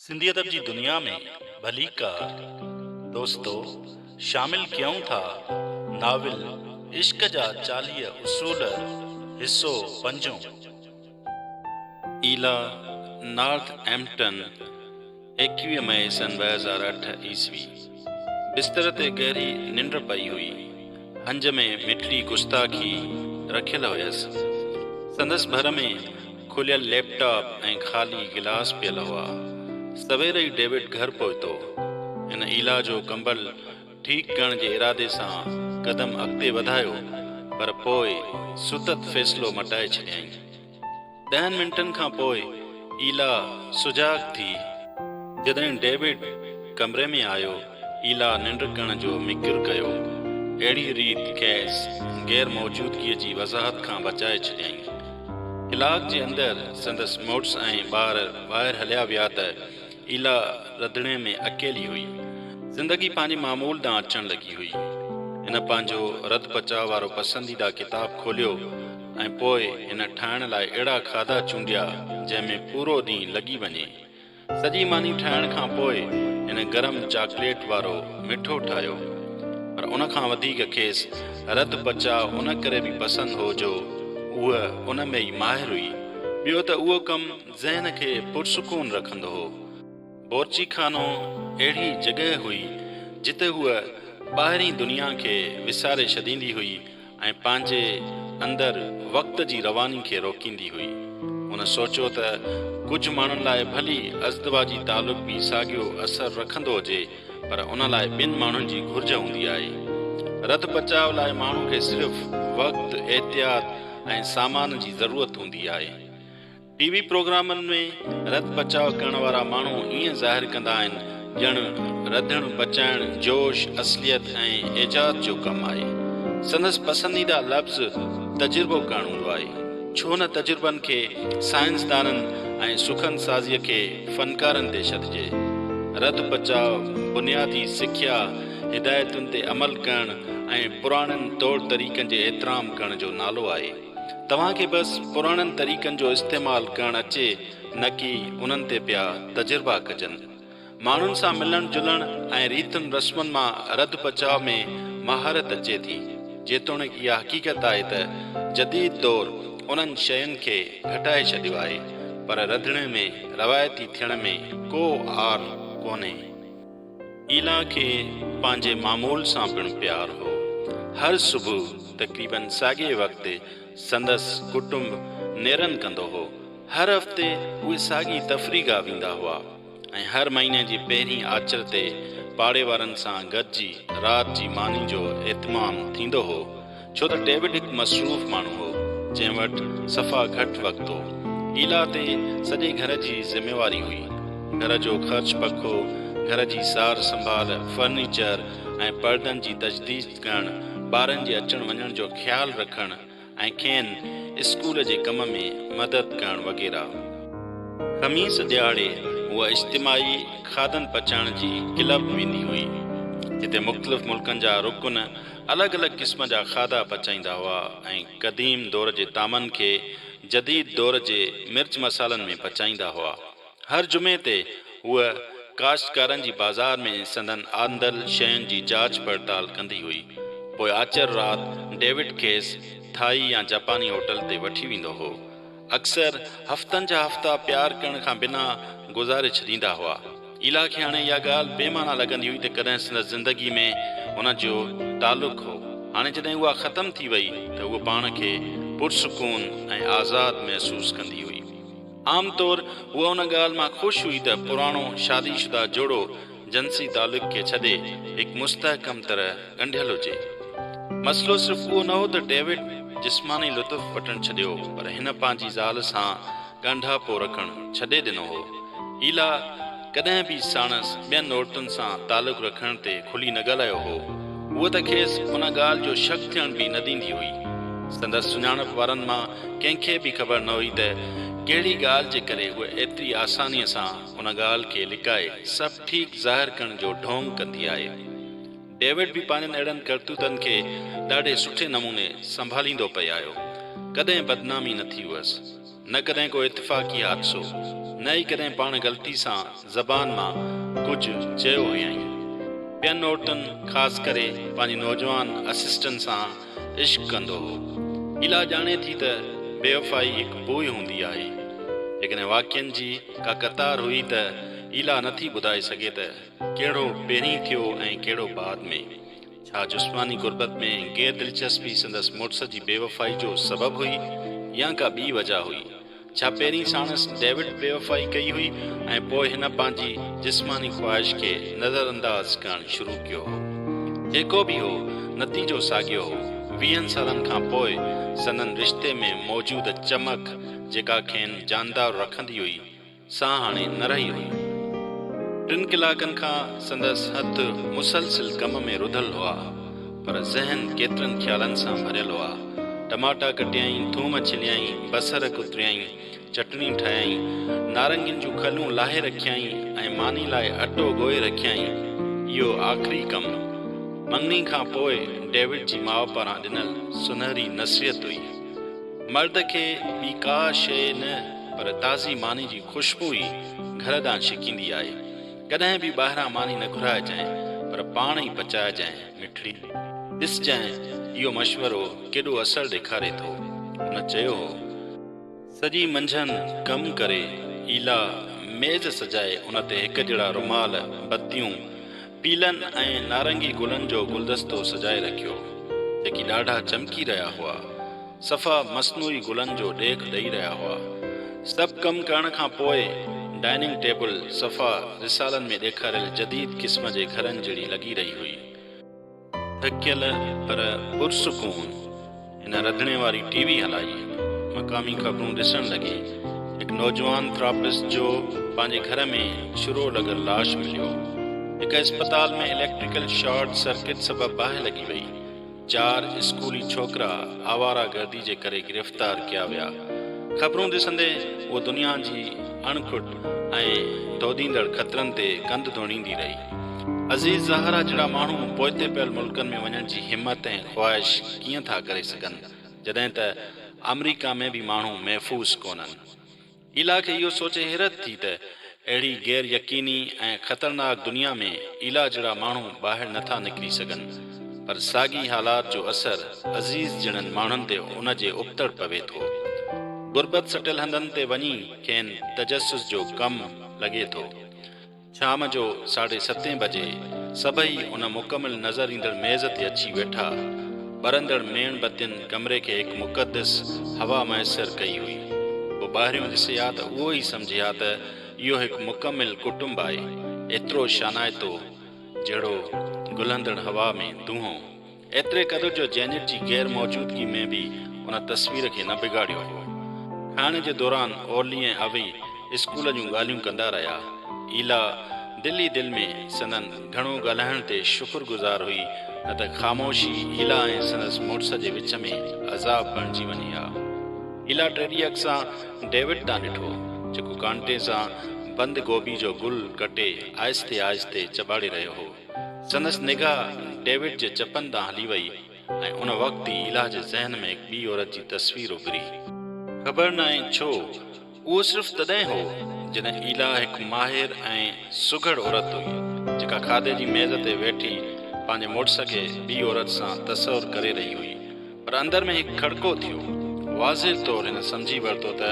सिंधी अदब जी दुनिया में भली कार दोस्तों शामिल क्यों था नाविल इश्क जा 40 उसूल हिस्सो पंजों। ईला नॉर्थ एम्पटन 21 मई सन 2008 ईस्वी। बिस्तर ते गहरी निंड पई हुई। हंज में मिठड़ी गुस्ताखी रखियल हुयसि। संदसि भर में खुलियल लैपटॉप ऐं ख़ाली गिलास पियल हुआ। सवेर ई डेविड घर पहुतो। हिन ईला जो कंबल ठीक करण जे इरादे सां कदम अॻिते वधायो, पर पोइ सुतत फ़ैसिलो मटाए छॾियईं। 10 मिंटनि खां पोइ ईला सुजाग थी। जॾहिं डेविड कमरे में आयो, ईला निंड करण जो मिकिर कयो। अहिड़ी रीति खेसि गैर मौजूदगीअ जी वज़ाहत खां बचाए छॾियईं। कलाक जे अंदरि संदसि मुड़ुस ऐं ॿार ॿाहिरि हलिया विया त ईला रंधिणे में अकेली हुई। ज़िंदगी पंहिंजे मामूल ॾांहुं अचण लॻी हुई। हिन पंहिंजो रद पचाव वारो पसंदीदा किताबु खोलियो ऐं पोइ हिन ठाहिण लाइ अहिड़ा खाधा चूंडिया जंहिंमें पूरो ॾींहुं लॻी वञे। सॼी मानी ठाहिण खां पोइ हिन गरम चॉकलेट वारो मिठो ठाहियो, पर उन खां वधीक खेसि रद पचाव उन करे बि पसंदि हो जो उहा उन में ई माहिर हुई। ॿियो त उहो कमु ज़हन खे पुरसुकून रखंदो हो। बोर्ची खानो अहिड़ी जॻह हुई जिते हूअ ॿाहिरीं दुनिया खे विसारे छॾींदी हुई ऐं पंहिंजे अंदरि वक़्त जी रवानी खे रोकींदी हुई। उन सोचियो त कुझु माण्हुनि लाइ भली अज़दवाजी तालुक़ बि साॻियो असरु रखंदो हुजे, पर उन लाइ ॿिनि माण्हुनि जी घुर्ज हूंदी आहे। रद पचाव लाइ माण्हू खे सिर्फ़ु वक़्तु, एहतियात ऐं सामान जी ज़रूरत हूंदी आहे। टीवी प्रोग्रामनि में रद पचाव करण वारा माण्हू ईअं ज़ाहिर कंदा आहिनि ॼण रधणु पचाइण जोश, असलियत ऐं एजाद जो कमु आहे। संदसि पसंदीदा लफ़्ज़ तजुर्बो करणु हूंदो आहे। छो न तजुर्बनि खे साइंसदाननि ऐं सुखन साज़ीअ खे फ़नकारनि ते छॾिजे। रद पचाव बुनियादी सिख्या, हिदायतुनि ते अमल करणु ऐं पुराणनि तौर तरीक़नि जे एतिराम करण जो नालो आहे। तव्हांखे बसि पुराणनि तरीक़नि जो इस्तेमालु करणु अचे, न कि उन्हनि ते पिया तजुर्बा कजनि। माण्हुनि सां मिलण जुलण ऐं रीतियुनि रस्मुनि मां रद पचाव में महारत अचे थी। जेतोणीकि इहा हक़ीक़त आहे त जदीद दौर उन्हनि शयुनि खे घटाए छॾियो आहे, पर रंधिणे में रवायती थियण में को आर कोन्हे। ईला खे पंहिंजे मामूल सां पिणु प्यारु हो। हर सुबुह तक़रीबन साॻिए वक़्तु संदसि कुटुंब नेरनि कंदो हो। हर हफ़्ते उहे साॻी तफ़रीगा वेंदा हुआ ऐं हर महीने जी पहिरीं आचर ते पाड़े वारनि सां गॾिजी राति जी मानी जो एतमाम थींदो हो। छो त डेविड हिकु मसरूफ़ माण्हू हो जंहिं वटि सफ़ा घटि वक़्तु हो। ईला ते सॼे घर जी ज़िमेवारी हुई। घर जो ख़र्च पखो, घर जी सार संभाल, फर्नीचर ऐं पर्दनि जी तजदीद करणु, ॿारनि जे अचण वञण जो ख़्यालु रखणु ऐं खेनि स्कूल जे कम में मदद करणु वग़ैरह। ख़मीस ॾियाड़े उहा इज्तिमाही खाधनि पचाइण जी क्लब वेंदी हुई, जिते मुख़्तलिफ़ मुल्कनि जा रुकन अलॻि अलॻि क़िस्म जा खाधा पचाईंदा हुआ ऐं क़दीम दौर जे तामनि खे जदीद दौर जे मिर्च मसालनि में पचाईंदा हुआ। हर जुमे ते उहा काश्तकारनि जी बाज़ार में संदन आंदल शयुनि जी जांच पड़ताल कंदी हुई। पोइ आचर राति डेविड खेसि थाई या जापानी होटल ते वठी वेंदो हो। अक्सर हफ़्तनि जा हफ़्ता प्यार करण खां बिना गुज़ारे छॾींदा हुआ। ईला खे हाणे इहा ॻाल्हि बेमाना लॻंदी हुई त कॾहिं संदसि ज़िंदगी में हुन जो तालुक़ हो। हाणे जॾहिं उहा ख़तमु थी वई त उहा पाण खे पुरसुकून ऐं आज़ादु महसूसु कंदी हुई। आमतौर उहा उन ॻाल्हि मां ख़ुशि हुई त पुराणो शादीशुदा जोड़ो जंसी तालुक़ खे छॾे हिकु मुस्तहकम तरह ॻंढियल हुजे। मसइलो सिर्फ़ु उहो न हो त डेविड जिस्मानी लुत्फ़ वठणु छॾियो, पर हिन पंहिंजी ज़ाल सां ॻंढापो रखणु छॾे ॾिनो हो। ईला कॾहिं बि साणसि ॿियनि औरतुनि सां तालुक़ रखण ते खुली न ॻाल्हायो हो। उहो त खेसि उन ॻाल्हि जो शक थियण बि न ॾींदी हुई। संदसि सुञाणप वारनि मां कंहिंखे बि ख़बर न हुई त कहिड़ी ॻाल्हि जे करे उहे एतिरी आसानीअ सां उन ॻाल्हि खे लिकाए सभु ठीकु ज़ाहिर करण जो ढोंग कंदी आहे। डेविड बि पंहिंजनि अहिड़नि करतूतनि खे ॾाढे सुठे नमूने संभालींदो पिए आयो। कॾहिं बदनामी न थी हुअसि। न कॾहिं को इतफ़ाक़ी हादसो, न ई कॾहिं पाण ग़लती सां ज़बान मां कुझु चयो हुयईं। ॿियनि औरतुनि ख़ासि करे पंहिंजी नौजवान असिस्टेंट सां इश्क कंदो हो। इला ॼाणे थी त बेवफ़ाई हिकु बोई हूंदी आहे। जेकॾहिं वाक्यनि जी का कतार हुई त इला नथी ॿुधाए सघे त कहिड़ो पहिरीं थियो ऐं कहिड़ो बाद में। छा जिस्मानी गुरबत में गैर दिलचस्पी संदसि मुड़ुस जी बेवफ़ाई जो सबबु हुई या का ॿी वजह हुई? छा पहिरीं साणसि डेविड बेवफ़ाई कई हुई ऐं पोइ हिन पंहिंजी जिस्मानी ख़्वाहिश खे नज़रअंदाज़ करणु शुरू कयो हो? जेको बि हो, नतीजो साॻियो हो। 20 सालनि खां पोइ संदन रिश्ते में मौजूद चमक जेका खेनि जानदार रखंदी हुई, सा हाणे न रही हुई। 3 कलाकनि खां संदसि हथ मुसलसिल कम में रुधल हुआ, पर ज़हन केतिरनि ख़्यालनि सां भरियल हुआ। टमाटा कटियाईं, थूम छिलियाईं, बसर कुतरियाईं, चटनी ठाहियाईं, नारंगियुनि जूं खलूं लाहे रखियाईं ऐं मानी लाइ अटो ॻोहे रखियाईं। इहो आख़िरी कमु मङणी खां पोइ डेविड जी माउ पारां ॾिनल सुनहरी नसीहत हुई। मर्द खे ॿी का शइ न पर ताज़ी मानी जी ख़ुशबू ई घर ॾांहुं छिकींदी आहे। कॾहिं बि ॿाहिरां मानी न घुराइजांइ, पर पाण ई पचाइजांइ मिठड़ी। ॾिसजांइ इहो मशवरो केॾो असरु ॾेखारे थो। हुन चयो हो। सॼी मंझंदि कमु करे इला मेज़ सजाए उन ते हिकु जहिड़ा रुमाल, बतियूं, पीलनि ऐं नारंगी गुलनि जो गुलदस्तो सजाए रखियो, जेकी ॾाढा चमकी रहिया हुआ। सफ़ा मस्नूई गुलनि जो ॾेख ॾेई रहिया हुआ। सभु कमु करण खां पोइ डाइनिंग टेबल सफ़ा रिसालनि में ॾेखारियल जदीद क़िस्म जे घरनि जहिड़ी लॻी रही हुई। थकियल पर पुरसुकून हिन रंधिणे वारी टीवी हलाई, मक़ामी ख़बरूं ॾिसणु लॻी। हिकु नौजवान थेरेपिस्ट जो पंहिंजे घर में शुरो लॻल लाश मिलियो। हिकु अस्पताल में इलेक्ट्रिकल शॉर्ट सर्किट सबबि बाहि लॻी वई। 4 स्कूली छोकिरा आवारा गर्दी जे करे गिरफ़्तार कया विया। ख़बरूं ॾिसंदे उहो दुनिया जी अणखुट ऐं तोदींदड़ ख़तरनि ते कंध धोड़ींदी रही। अज़ीज़ ज़हरा जहिड़ा माण्हू पोइते पियल मुल्कनि में वञण जी हिमत ऐं ख़्वाहिश कीअं था करे सघनि, जॾहिं त अमरीका में बि माण्हू महफ़ूज़ कोन्हनि। इला खे इहो सोचे हैरत थी त अहिड़ी गैर यकीनी ऐं ख़तरनाक दुनिया में इला जहिड़ा माण्हू ॿाहिरि नथा निकिरी सघनि, पर साॻी हालात जो असरु अज़ीज़ जहिड़नि माण्हुनि ते उन जे उबतड़ पवे थो। गुरबत सटियल हंधनि ते वञी खेनि तजस्सुस जो कमु लॻे थो। शाम जो 7:30 बजे सभई उन मुकमिल नज़र ईंदड़ मेज़ ते अची वेठा। बरंदड़ मेण बतियुनि कमरे खे हिकु मुक़दस हवा मैसर कई हुई। पोइ ॿाहिरियों ॾिसे हा त उहो ई सम्झे हा त इहो हिकु मुकमिल कुटुंब आहे, एतिरो शानाइतो जहिड़ो गुलंदड़ हवा में दूंहों। एतिरे क़दुरु जो जैनिट जी गैर मौजूदगी में बि उन तस्वीर खे न बिगाड़ियो हो। खाइण जे दौरान ओली ऐं अवी स्कूल जूं ॻाल्हियूं कंदा रहिया। इला दिली दिलि में संदन घणो ॻाल्हाइण ते शुक्रगुज़ार हुई, न त ख़ामोशी इला ऐं संदसि मुड़ुस जे विच में अज़ाब बणिजी वञी हा। इला टेडी अख सां डेविड ॾांहुं ॾिठो, जेको कांटे सां बंदि गोभी जो गुल कटे आहिस्ते आहिस्ते चॿाड़े रहियो हो। संदसि निगाह डेविड जे चपनि ॾांहुं हली वई ऐं उन वक़्तु ई इला जे ज़हन में हिकु ॿी औरत जी तस्वीर उभरी। ख़बर न आहे छो उहो सिर्फ़ु तॾहिं हो जॾहिं इला हिकु माहिर ऐं सुघड़ औरत हुई, जेका खाधे जी मेज़ ते वेठी पंहिंजे मुड़ुस खे ॿी औरत सां तसवुरु करे रही हुई। पर अंदरि में हिकु खड़को थियो। वाज़िह तौरु हिन सम्झी वरितो त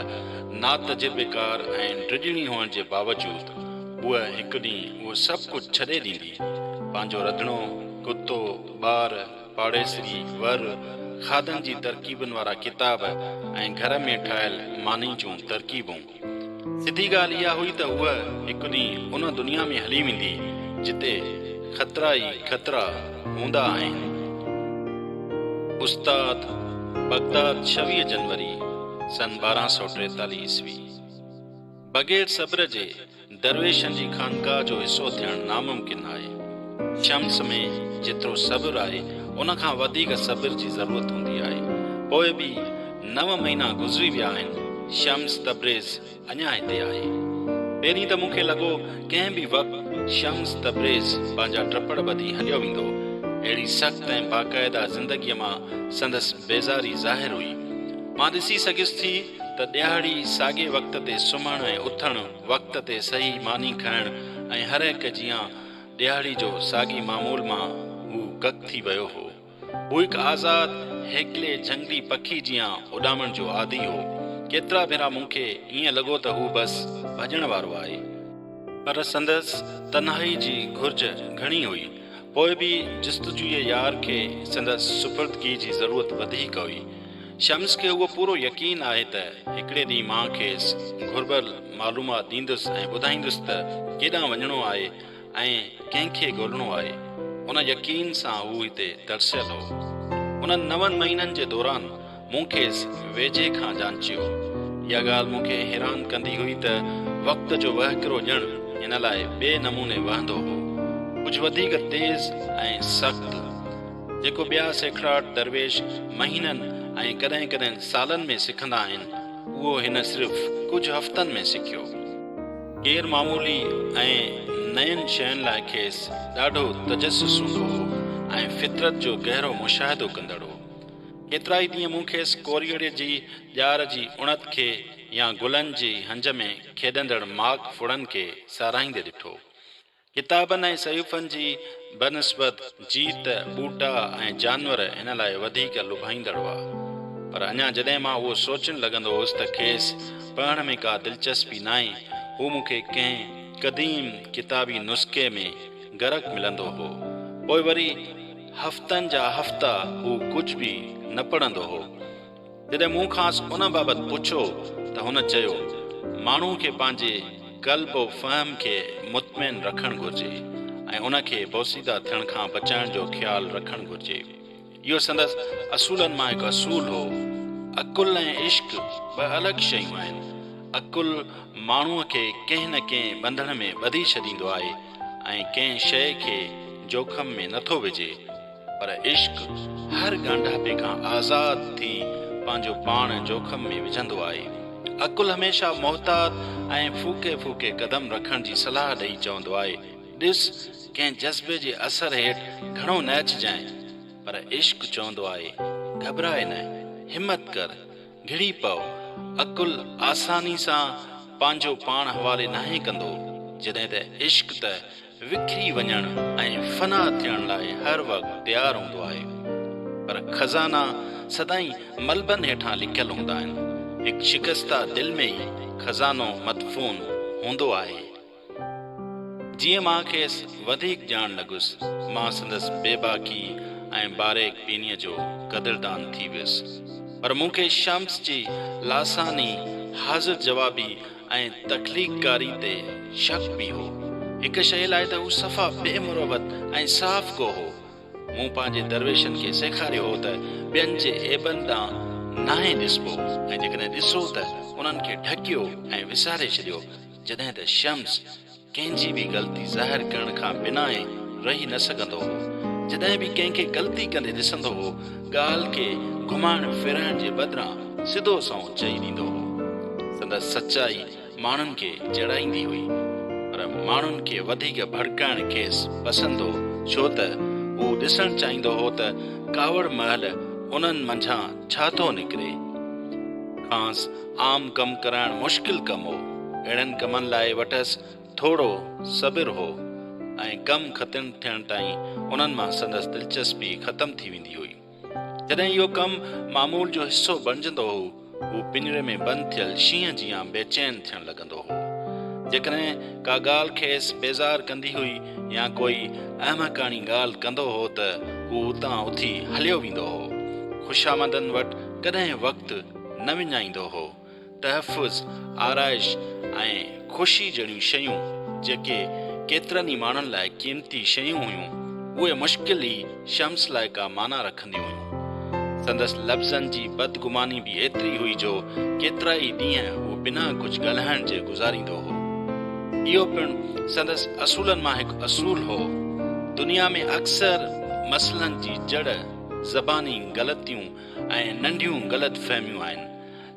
नातजुर्बेकार ऐं डिॼणी हुअण जे बावजूदि उहा हिकु ॾींहुं उहो सभु कुझु छॾे ॾींदी। पंहिंजो रंधिणो, कुतो, ॿार, पाड़ेसरी, वर, खाधनि जी तरकीबुनि वारा किताब ऐं घर में ठहियल मानी जूं तरकीबूं। सिधी ॻाल्हि इहा हुई त उहा हिकु ॾींहुं उन दुनिया में हली वेंदी जिते ख़तरा ई ख़तरा हूंदा आहिनि। उस्ताद बगदाद 26 जनवरी सन 1243 ईस्वी। बग़ैर सब्र जे दरवेशनि जी खानकाह जो हिसो थियणु नामुमकिन आहे। शम्स में जेतिरो सब्र आहे उन खां वधीक सब्र जी ज़रूरत हूंदी आहे। पोइ बि 9 महीना गुज़री विया आहिनि, शम्स तब्रेज़ अञा हिते आहे। पहिरीं त मूंखे लॻो कंहिं बि वक़्तु शम्स तब्रेज़ पंहिंजा टपड़ ॿधी हलियो वेंदो। अहिड़ी सख़्त ऐं बाक़ाइदा ज़िंदगीअ मां संदसि बेज़ारी ज़ाहिर हुई। मां ॾिसी सघियुसि थी त ॾियारी साॻे वक़्त ते सुम्हणु ऐं उथणु, वक़्त ते सही मानी खणणु ऐं हर हिकु जीअं ॾियारी जो साॻी मामूल मां हू गक थी वियो हो। हू हिकु आज़ाद हेकले झंगली पखी जीअं उॾामण जो आदी हो। केतिरा भेरा मूंखे ईअं लॻो त हू बसि भॼण वारो आहे, पर संदसि तन्हाई जी घुर्ज घणी हुई। पोइ बि जस्तजूअ यार खे संदसि सुपुर्दगी जी ज़रूरत वधीक हुई। शम्स खे उहो पूरो यकीन आहे त हिकिड़े ॾींहुं मां खेसि घुर्बल मालूमात ॾींदुसि ऐं ॿुधाईंदुसि त केॾांहुं वञिणो आहे ऐं कंहिंखे ॻोल्हणो आहे। उन यकीन सां हू हिते तरसियल हो। उन्हनि 9 महीननि जे दौरान मूं खेसि वेझे खां जांचियो। इहा ॻाल्हि मूंखे हैरान कंदी हुई त वक़्त जो वहकिरो ॼण हिन लाइ ॿिए नमूने वहंदो हो, कुझु वधीक तेज़ ऐं सख़्तु, जेको ॿिया सेखड़ाट दरवेश महीननि ऐं कॾहिं कॾहिं सालनि में सिखंदा आहिनि, उहो हिन सिर्फ़ कुझु हफ़्तनि में सिखियो। गैर मामूली ऐं नयनि शयुनि लाइ खेसि ॾाढो तजस्सुस हूंदो हो ऐं फितरत जो गहरो मुशाहिदो कंदड़ हो। केतिरा ई ॾींहं मूं खेसि कोरीअड़े जी ॼार जी उणत खे या गुलनि जी हंज में खेॾंदड़ माग फुड़नि खे साराहींदे ॾिठो। किताबनि ऐं सहीफ़नि जी बनस्बत जीत, ॿूटा ऐं जानवर हिन लाइ वधीक लुभाईंदड़ हुआ, पर अञा जॾहिं मां उहो सोचणु लॻंदो हुउसि त खेसि पढ़ण में का दिलचस्पी न आहे, हू मूंखे कंहिं क़दीम किताबी नुस्ख़े में गरक मिलंदो हो। पोइ वरी हफ़्तनि जा हफ़्ता हू कुझु बि न पढ़ंदो हो। जॾहिं मूं खांसि उन बाबति पुछो त हुन चयो, माण्हू खे पंहिंजे क़ल्ब फ़हम खे मुतमइन रखणु घुरिजे ऐं उनखे बोसीदा थियण खां बचाइण जो ख़्यालु रखणु घुरिजे। इहो संदसि असूलनि मां हिकु असूल हो। अकुल ऐं इश्क ॿ अलॻि शयूं आहिनि। अकुल माण्हूअ खे कंहिं न कंहिं बंधन में ॿधी छॾींदो आहे ऐं कंहिं शइ खे जोखम में नथो विझे, पर इश्क हर ॻंढापे खां आज़ाद थी पंहिंजो पाण जोखम में विझंदो आहे। अकुल हमेशह मोहतात ऐं फूके फूके कदम रखण जी सलाह ॾेई चवंदो आहे, ॾिस कंहिं जज़्बे जे असर हेठि घणो न अचिजांइ, पर इश्क चवंदो आहे, घबराए न, हिम्मत कर, घिड़ी पओ। अकुल आसानी सां पंहिंजो पाण हवाले नाहे कंदो, जॾहिं त इश्क त विखरी वञण ऐं फना थियण लाइ हर वक़्तु तयारु हूंदो आहे। पर खज़ाना सदाईं मलबनि हेठां लिकियल हूंदा आहिनि। हिकु शिकस्ता दिलि में ई खज़ानो मदफ़ून हूंदो आहे। जीअं मां खेसि वधीक ॼाण लॻुसि, मां संदसि बेबाकी ऐं बारेक बीनीअ जो क़दरदान थी वियुसि। पर मूंखे शम्स जी लासानी हाज़िर जवाबी ऐं तख़लीक़कारी ते शक बि हो। हिकु शइ लाइ त हू सफ़ा बेमुरवत ऐं साफ़ को हो। मूं पंहिंजे दरवेशनि खे सेखारियो हो त ॿियनि जे एबनि ॾांहुं नाहे ॾिसबो ऐं जेकॾहिं ॾिसो त उन्हनि खे ढकियो ऐं विसारे छॾियो, जॾहिं त शम्स कंहिंजी बि ग़लती ज़ाहिर करण खां बिना रही न सघंदो हो। जॾहिं बि कंहिंखे ग़लती कंदे ॾिसंदो हो, ॻाल्हि खे घुमाइण फिराइण जे बदिरां सिधो संओं चई ॾींदो हो। संदसि सचाई माण्हुनि खे जड़ाईंदी हुई, पर माण्हुनि खे वधीक भड़काइण खेसि पसंदि हो, छो त हू ॾिसणु चाहींदो हो त कावड़ महल उन्हनि मंझां छा थो निकिरे। खांसि आम कमु कराइणु मुश्किल कमु हो। अहिड़नि कमनि लाइ वटसि थोरो सबिर हो ऐं कमु ख़तमु थियण ताईं उन्हनि मां संदसि दिलचस्पी ख़तमु थी वेंदी हुई। जॾहिं इहो कमु मामूल जो हिसो बणिजंदो हो, हू पिंजरे में बंदि थियल शींहं जीअं बेचैन थियणु लॻंदो हो। जेकॾहिं का ॻाल्हि खेसि बेज़ार कंदी हुई या कोई अहमकाणी ॻाल्हि कंदो हो त हू उतां उथी हलियो वेंदो हो। ख़ुशामदनि वटि कॾहिं वक़्तु न विञाईंदो हो। तहफ़ुज़, आराइश ऐं ख़ुशी जहिड़ियूं शयूं जेके केतिरनि ई माण्हुनि लाइ क़ीमती शयूं हुयूं, उहे मुश्किल ई शम्स लाइ का माना रखंदियूं हुयूं। संदसि लफ़्ज़नि जी बदगुमानी बि एतिरी हुई जो केतिरा ई ॾींहं हू बिना कुझु ॻाल्हाइण जे गुज़ारींदो हो। इहो पिणु संदसि असूलनि मां हिकु असूल हो। दुनिया में अक्सर मसइलनि जी जड़ ज़बानी ग़लतियूं ऐं नंढियूं ग़लति फ़हमियूं आहिनि।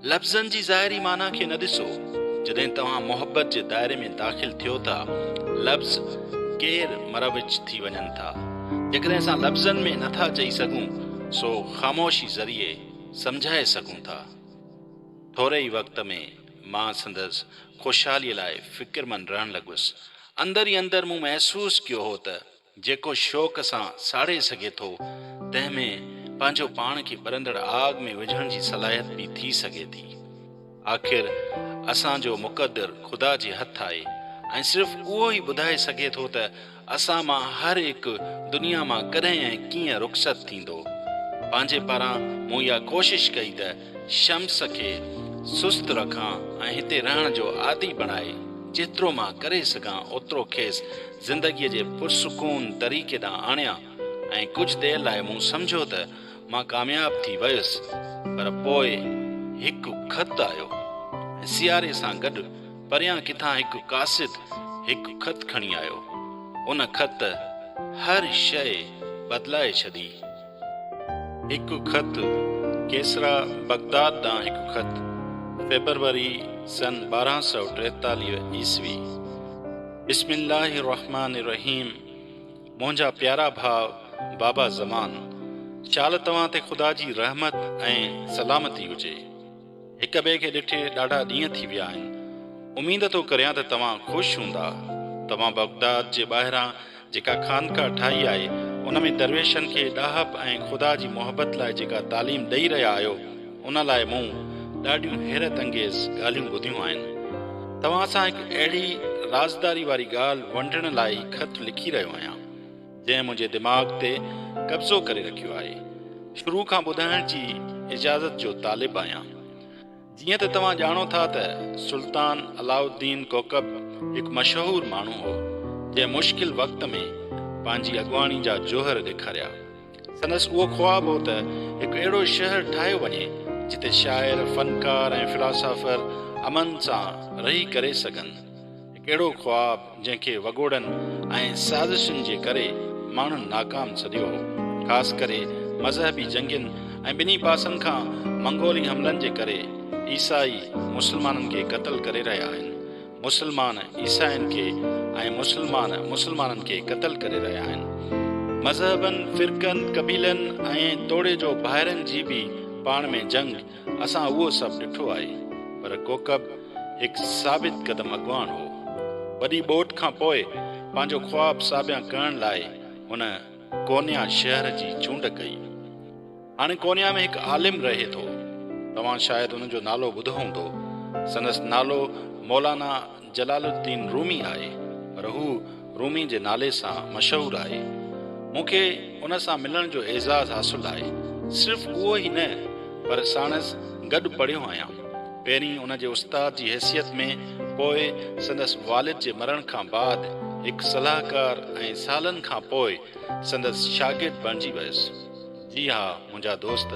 लफ़्ज़नि जी ज़ाहिरी माना खे न ॾिसो। जॾहिं तव्हां मोहबत जे दायरे में दाख़िल थियो था, लफ़्ज़ केर मरविच थी वञनि था। जेकॾहिं असां लफ़्ज़नि में नथा चई सघूं, सो ख़ामोशी ज़रिए सम्झाए सघूं था। थोरे ई वक़्त में मां संदसि ख़ुशहालीअ लाइ फ़िक्रमंद रहण लॻुसि। अंदरि ई अंदरि मूं महसूसु कयो हो त जेको शौक़ सां साड़े सघे थो तंहिंमें पंहिंजो पाण खे ॿरंदड़ आग में विझण जी सलाहियत बि थी सघे थी। आख़िर असांजो मुक़दर ख़ुदा जे हथ आहे ऐं सिर्फ़ु उहो ई ॿुधाए सघे थो त असां मां हर हिकु दुनिया मां कॾहिं ऐं कीअं रुख़सत थींदो। पंहिंजे पारां मूं इहा कोशिशि कई त शम्स खे सुस्त रखां ऐं हिते रहण जो आदी बणाए जेतिरो मां करे सघां ओतिरो खेसि ज़िंदगीअ जे पुरसुकून तरीक़े ॾांहुं आणियां ऐं कुझु देरि लाइ मूं सम्झो त मां कामयाब थी वियुसि। पर पोइ हिकु ख़त आयो ऐं सियारे सां गॾु परियां किथां हिकु कासिद हिकु ख़त खणी आयो। उन ख़त हर शइ बदिलाए छॾी। हिकु ख़त केसरा बगदाद ॾांहुं हिकु ख़त फेबरवरी सन 1243 ईस्वी। बिस्मिल्लाहिर्रहमानिर्रहीम। मुंहिंजा प्यारा भाउ बाबा ज़मान, शाल तव्हां ते ख़ुदा जी रहमत ऐं सलामती हुजे। हिक ॿिए खे ॾिठे ॾाढा ॾींहं थी विया आहिनि। उमीद थो करियां त तव्हां ख़ुशि हूंदा। तव्हां बगदाद जे ॿाहिरां जेका खानका ठाही आहे उन में दरवेशनि खे ॾाहप ऐं ख़ुदा जी मोहबत लाइ जेका तालीम ॾेई रहिया आहियो उन लाइ मूं ॾाढियूं हैरत अंगेज़ ॻाल्हियूं ॿुधियूं आहिनि। तव्हां सां हिकु अहिड़ी राज़दारी वारी ॻाल्हि वंडण लाइ ख़त लिखी रहियो आहियां जंहिं मुंहिंजे दिमाग़ ते कब्ज़ो करे रखियो आहे। शुरू खां ॿुधाइण जी इजाज़त जो तालिब आहियां। जीअं त तव्हां ॼाणो था त सुल्तान अलाउद्दीन कोकब हिकु मशहूरु माण्हू हो जंहिं मुश्किल वक़्त में पंहिंजी अॻुवाणी जा जोहर ॾेखारिया। संदसि उहो ख्वाबु हो त हिकु अहिड़ो शहर ठाहियो वञे जिते शाइर, फ़नकार ऐं फ़िलासफ़र अमन सां रही करे सघनि। हिकु अहिड़ो ख्वाबु जंहिंखे वॻोड़नि ऐं साज़िशुनि जे करे माण्हुनि नाकाम सॾियो हो। ख़ासि करे मज़हबी जंगियुनि ऐं ॿिन्ही पासनि खां मंगोली हमलनि जे करे ईसाई मुस्लमाननि खे क़तल करे रहिया आहिनि। मुस्लमान ईसाइनि खे ऐं मुस्लमाननि खे क़तल करे रहिया आहिनि। मज़हबनि, फ़िरक़नि, कबीलनि ऐं तोड़े जो ॿाहिरनि जी बि पाण में जंग, असां उहो सभु ॾिठो आहे। पर कोकब हिकु साबित क़दम अॻुवान हो। वॾी ॿोट खां पोइ पंहिंजो ख्वाबु साबिया करण लाइ हुन कोन्या शहर जी चूंड कई। हाणे कोन्या में हिकु आलिम रहे थो। तव्हां शायदि हुनजो नालो ॿुधो हूंदो। संदसि नालो मौलाना जलालुद्दीन रूमी आहे, पर हू रूमी जे नाले सां मशहूरु आहे। मूंखे उन सां मिलण जो एज़ाज़ हासिलु आहे। सिर्फ़ु उहो ई न, पर साणसि गॾु पढ़ियो आहियां। पहिरीं उन जे उस्ताद जी हैसियत में, पोइ संदसि वालिद जे मरण खां बाद हिकु सलाहकार ऐं सालनि खां पोइ संदसि शागिर्द बणिजी वियुसि। जी हा मुंहिंजा दोस्त,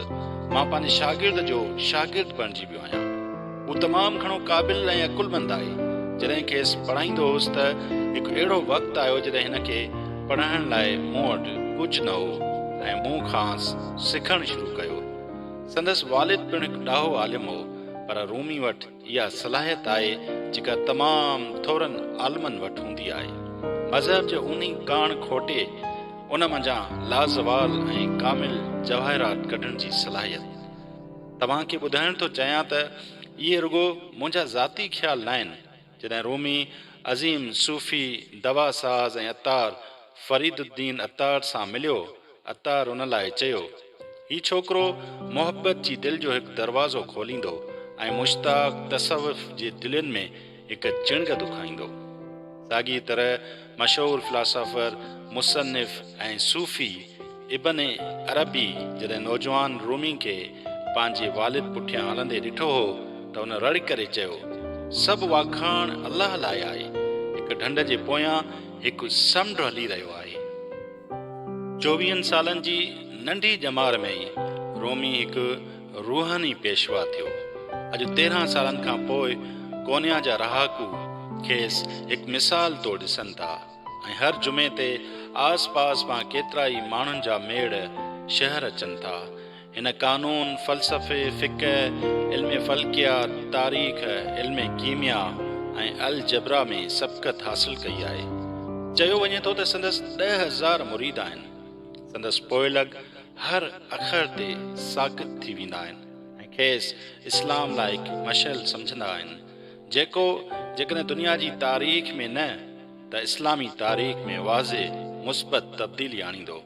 मां पंहिंजे शागिर्द जो शागिर्द बणिजी वियो आहियां। हू तमामु घणो क़ाबिल ऐं अकुलमंद आहे। जॾहिं खेसि पढ़ाईंदो हुउसि त हिकु अहिड़ो वक़्तु आयो जॾहिं हिन खे पढ़ाइण लाइ मूं वटि कुझु न हो ऐं मूं खां सिखणु शुरू कयो। संदसि वालिद पिणु हिकु ॾाहो आलिम हो, पर रूमी वटि इहा सलाहियत आहे जेका तमामु थोरनि आलिमनि वटि हूंदी आहे। मज़हब जो उन काण खोटे उन मंझां लाज़वाल ऐं कामिल जवाहिरात कढण जी सलाहियत। तव्हांखे ॿुधाइण थो चाहियां त इहे रुॻो मुंहिंजा ज़ाती ख़्याल न आहिनि। जॾहिं रूमी अज़ीम सूफ़ी दवा साज़ ऐं अतार फ़रीदुद्दीन अतार सां मिलियो, अतार उन लाइ चयो, हीउ छोकिरो मोहबत जी दिलि जो हिकु दरवाज़ो खोलींदो ऐं मुश्ताक़ तसव्वुफ़ जे दिलनि में हिकु चिणग दुखाईंदो। साॻी तरह मशहूरु फ़िलासफ़र, मुसन्निफ़ ऐं सूफ़ी इब्न अरबी जॾहिं नौजवान रूमी खे पंहिंजे वालिद पुठियां हलंदे ॾिठो हो त हुन रड़ी करे चयो, सभु वाखाण अलाह लाइ आहे। हिकु ढंढ जे पोयां हिकु समुंड हली रहियो आहे। 24 सालनि जी नंढी ॼमार में ई रोमी हिकु रूहानी पेशवा थियो। अॼु 13 सालनि खां पोइ कोन्या जा रहाकू खेसि हिकु मिसाल तौरु ॾिसनि था ऐं हर जुमे ते आस पास मां केतिरा ई माण्हुनि जा मेड़ शहर अचनि था। हिन कानून, फ़लसफ़े, फ़िक़ह, इल्म फ़ल्कियात, तारीख़, इल्म कीमिया ऐं अलजबरा में सबक़त हासिल कई आहे। चयो वञे थो त संदसि 10,000 मुरीद आहिनि। संदसि पोइलॻ हर अख़र ते साक़ित थी वेंदा आहिनि ऐं खेसि इस्लाम लाइ हिकु मशल सम्झंदा आहिनि, जेको जेकॾहिं दुनिया जी तारीख़ में न त इस्लामी तारीख़ में वाज़े मुस्बत तब्दीली आणींदो।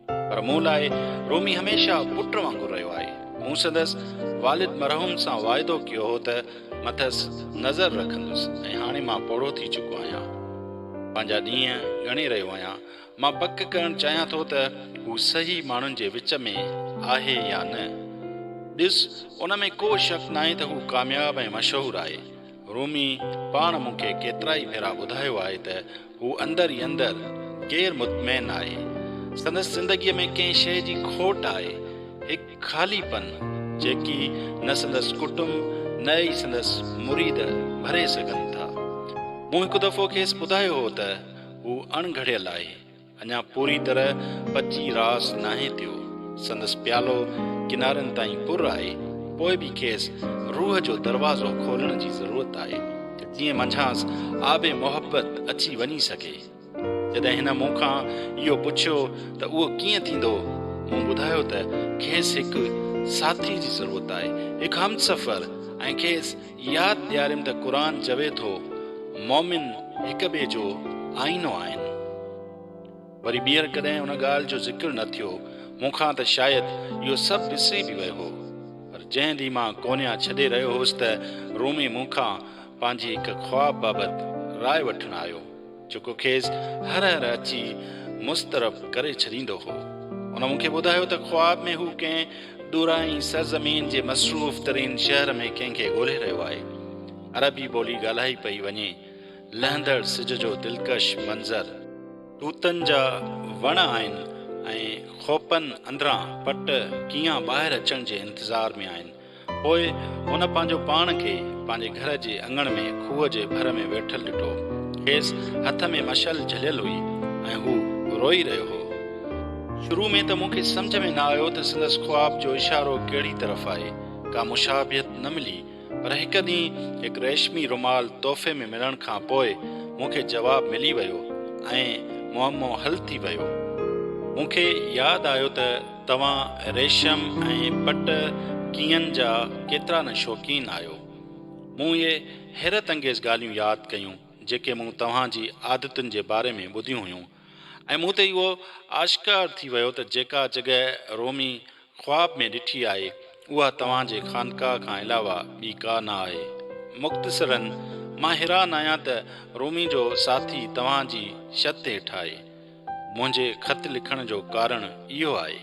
पर मूं लाइ रूमी हमेशह पुट वांगुरु रहियो आहे। मूं संदसि वालिद मरहूम सां वाइदो कयो हो त मथसि नज़र रखंदुसि ऐं हाणे मां पोड़ो थी चुको आहियां। पंहिंजा ॾींहं ॻणे रहियो आहियां। मां पक करणु चाहियां थो त हू सही माण्हुनि जे विच में आहे या न। ॾिस, उन में को शक न आहे त हू कामयाबु ऐं मशहूरु आहे। रूमी पाण मूंखे केतिरा ई भेरा ॿुधायो आहे त हू अंदरि ई अंदरि गैर मुतमैन आहे। संदसि ज़िंदगीअ में कंहिं शइ जी खोट आहे, हिकु ख़ालीपन जेकी न संदसि कुटुंब न ई संदसि मुरीद भरे सघनि था। मूं हिकु दफ़ो खेसि ॿुधायो हो त हू अणघड़ियल आहे, अञा पूरी तरह पची रास नाहे थियो। संदसि प्यालो किनारनि ताईं पुर आहे, पोइ बि खेसि रूह जो दरवाज़ो खोलण जी ज़रूरत आहे, जीअं मंझांसि आबे मोहबत अची वञी सघे। जॾहिं हिन मूंखां इहो पुछियो त उहो कीअं थींदो, मूं ॿुधायो त खेसि हिकु साथी जी ज़रूरत आहे, हिकु हमसफ़र, ऐं खेसि यादि ॾियारियमि त क़ुर चवे थो मोमिन हिक ॿिए जो आईनो आहिनि। वरी ॿीहर कॾहिं उन ॻाल्हि जो ज़िक्र न थियो। मूंखां त शायदि इहो सभु विसरी बि वियो हो। पर जंहिं ॾींहुं मां कोन्या छॾे रहियो हुउसि त रूमी मूंखां पंहिंजी हिकु ख़्वाब बाबति राय वठणु आयो, जेको खेसि हर हर अची मुस्तरब करे छॾींदो हो। उन मूंखे ॿुधायो त ख़्वाब में हू कंहिं दूराई सरज़मीन जे मसरूफ़ तरीन शहर में कंहिंखे ॻोल्हे रहियो आहे। अरबी ॿोली ॻाल्हाई पई वञे, लहंदड़ सिज जो दिलकश मंज़र, तूतनि जा वण आहिनि ऐं खोपनि अंदरां पट कीअं ॿाहिरि अचण जे इंतज़ार में आहिनि। पोइ हुन पंहिंजो पाण खे पंहिंजे घर जे अङण में खूह जे भर में वेठल ॾिठो। खेसि हथ में मशल झलियल हुई ऐं हू रोई रहियो हो। शुरू में त मूंखे सम्झ में न आयो त संदसि ख्वाब जो इशारो कहिड़ी तरफ़ आहे। का मुशाबियत न मिली, पर हिकु ॾींहुं हिकु रेशमी रुमाल तोहफ़े में मिलण खां पोइ मूंखे जवाबु मिली वियो ऐं मुअमो हल थी वियो। मूंखे यादि आयो त तव्हां रेशम ऐं पट कीअनि जा केतिरा न शौक़ीन आहियो। मूं इहे हैरत अंगेज़ ॻाल्हियूं यादि कयूं जेके मूं तव्हांजी आदतुनि जे बारे में ॿुधियूं हुयूं, ऐं मूं ते इहो आश्कार थी वियो त जेका जॻह रोमी ख्वाब में ॾिठी आहे उहा तव्हांजे ख़ानकाह खां अलावा ॿी का न आहे। मुख़्तसरन, मां हैरान आहियां त रोमी जो साथी तव्हांजी छत हेठि आहे। मुंहिंजे ख़त लिखण जो कारण इहो आहे।